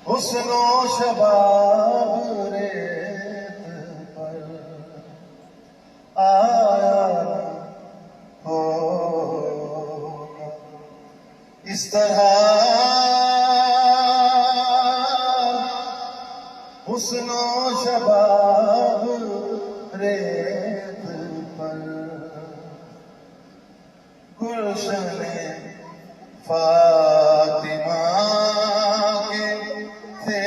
حسن و شباب ریت پر آیا ہوگا اس طرح حسن و شباب ریت پر گلشن فاطمہ کے تھے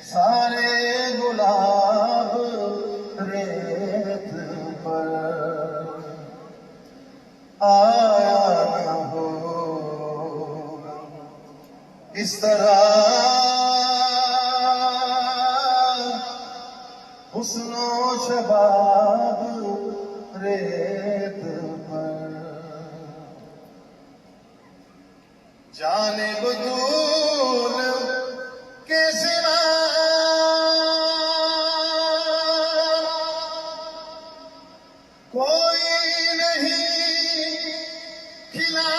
سارے گلاب ریت پر آیا نہ ہوگا اس طرح حسن و شباب ریت پر جانب دور کے سوا کوئی نہیں کھلا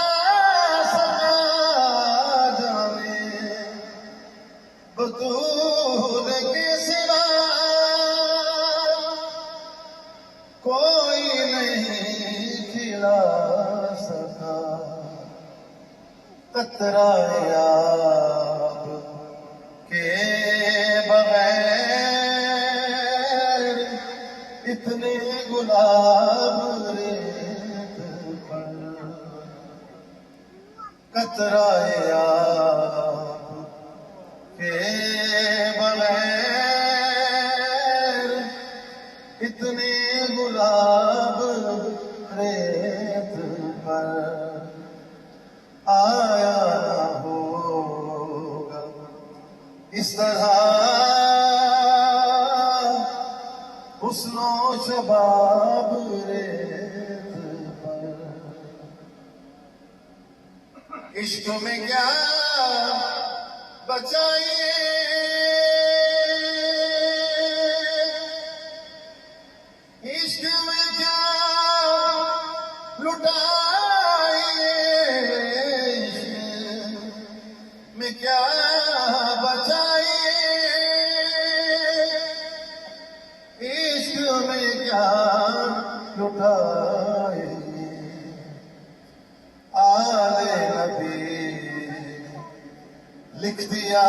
سکا جانب دور کے سوا کوئی نہیں کھلا سکا قطرہ آب کے بغیر اتنے گلاب ریت پر قطرہ آب کے بغیر اتنے گلاب ریت پر آیا ہوگا اس طرح حسن و شباب ریت پر عشق میں کیا بچائیے عشق میں کیا لٹائیے عشق میں کیا بچائیے عشق میں کیا لٹائیے آل نبی لکھ دیا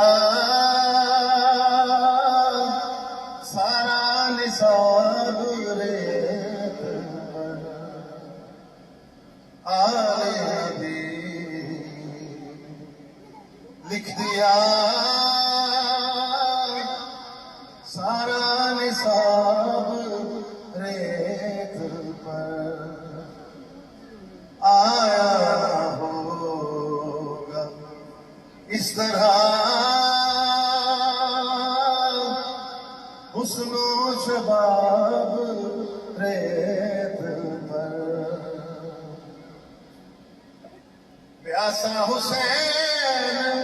سارا نثار ریت پر آل نبی لکھ دیا سارا نثار ریت پر آیا ہوگا اس طرح حسن و شباب ریت پر پیاسا حسین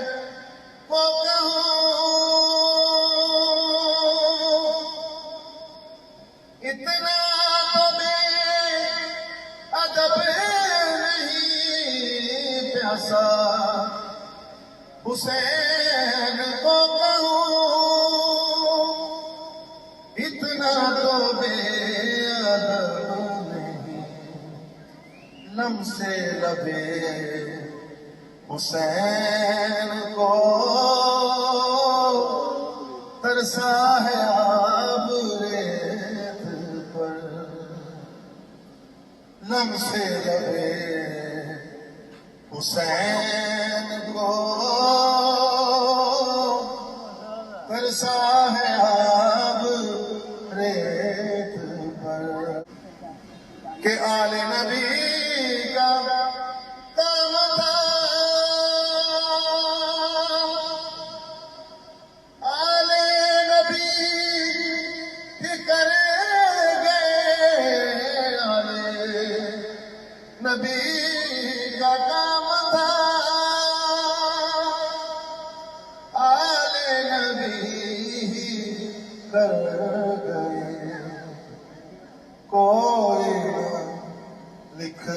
کو کہوں اتنا تو بے ادب نہیں پیاسا حسین کو کہوں اتنا تو بے ادب نہیں لم سے لبے حسین کو ترسا ہے آب ریت پر لم سے لبے حسین کو ترسا ہے آب ریت پر کہ آل نبی کا کام تھا آل نبی ہی کرے گئے آل نبی کا کام تھا آل نبی ہی کر گئے کوئی لکھ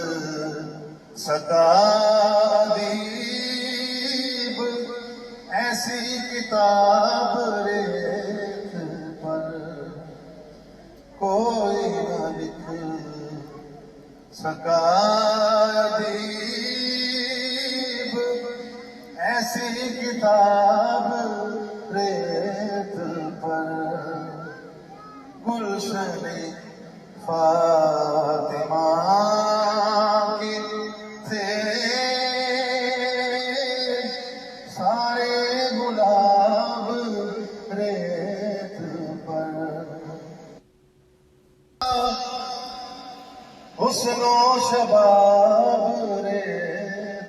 سکا ادیب ایسی کتاب ریت پر کوئی نہ لکھ سکا ادیب ایسی کتاب ریت پر گلشن فاطمہ کی تھے سارے گلاب ریت پر حسن و شباب